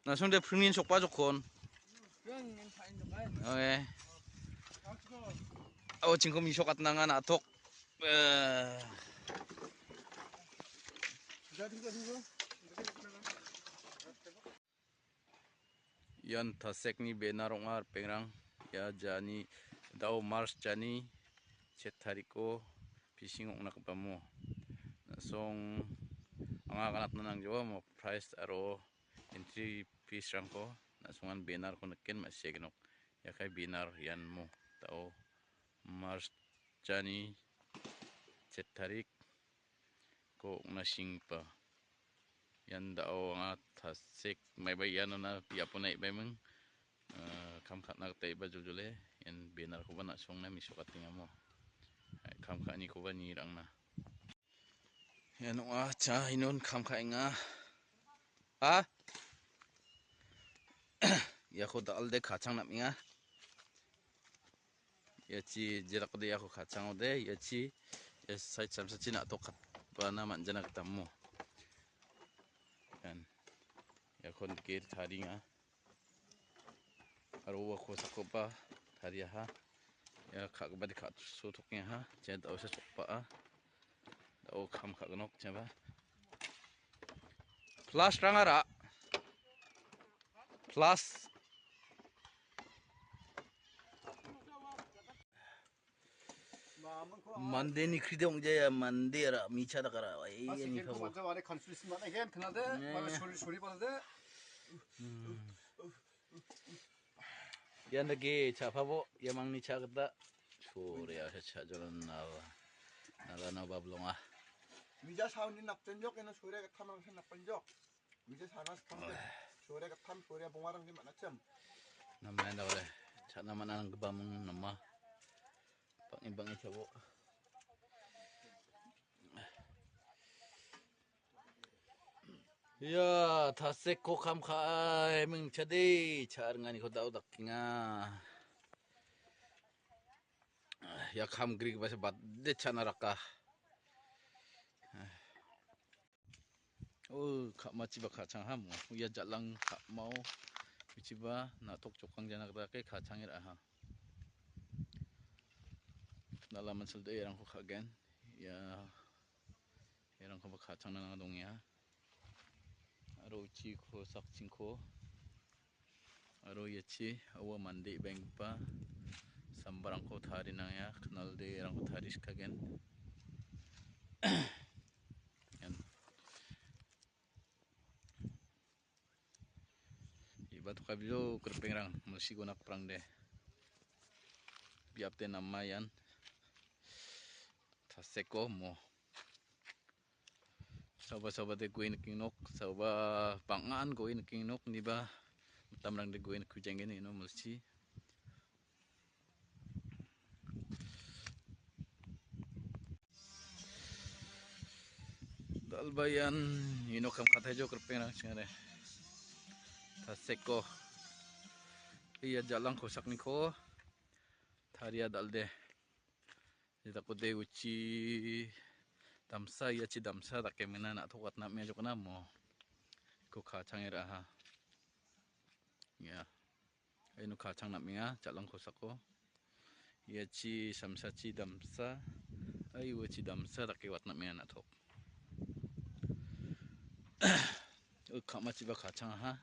Nasong de pringin sok pa jokon. Oke. Oh cingkom isok at nangan atok. Yan tasek ni benarongar pengrang ya jani daw mars jani cetariko fishing nak pamu. Nasong ang kanat nang jo mo price aro entry fees rangko nasungan benar ko nakin masih genok ya kay benar yan mo tao mars jani cetarik ko nasing pa yan dao nga tasik may bayan na piapo na ibay mong kam kat na tay ba juljule yan benar ko ba na song na misukat tinga mo kam ka ni ko ba nirang na yan cha inon kam ka nga ha ya ko dal de kacang na minga ya ci jerak de aku kacang de ya ci ya sai sam sa cina to kat bana manjana ketemu kan ya kon kir thari nga aro ko sakopa thari ha ya khak ba de khat so thoknya ha chen daw sa sokpa daw kham khak nok chaba plus rangara plus Mande ni kridong jaya mande ra micha da kara ni ka 먼저 말에 컨플리스 만에 겐 그나데 말에 소리 보는데 yan lagi chapabo yamang ni chagda sore ya chajoran na bablonga 미자 사운이 낙전적 에는 소리가 타면서 낙번적 미자 사나스 탐데 소리가 탐 소리 봉화랑 게 많았죠 namanya kore cha naman ang gbamong nama pang-ibang chabo ya tasek ko kam kha ming chade char ngani ko daw dakinga ya kam grig basa bat de chanaraka oh kak maci ba kacang ham ya jalang kak mau bichiba na tok cokang janak dake kacangir aha nalaman sulde yang ko kagen ya yang ko kacang na dong ya aro chi ko sak chingko aro yachi awa mandi beng pa sambarang ko thari na ya kanal de rang ko thari kagen yan iba to kabilo kerpengrang musigo nak prang de biap te nama yan taseko mo Soba de guin kinok soba pangan guin kinok ni ba tamrang de guin kujeng ini no mulsi dalbayan inok kam kata jo kerpengrang singare taseko iya jalang kosak niko tharia dalde kita kode uci damsa ya ci damsa tak kemana nak tokat nak meja kena mo ko kacang era ha ya inu kacang nak minga jalang kosako ya ci samsa ci damsa ayu ci damsa tak kewat nak minga nak tok kak maci ba kacang ha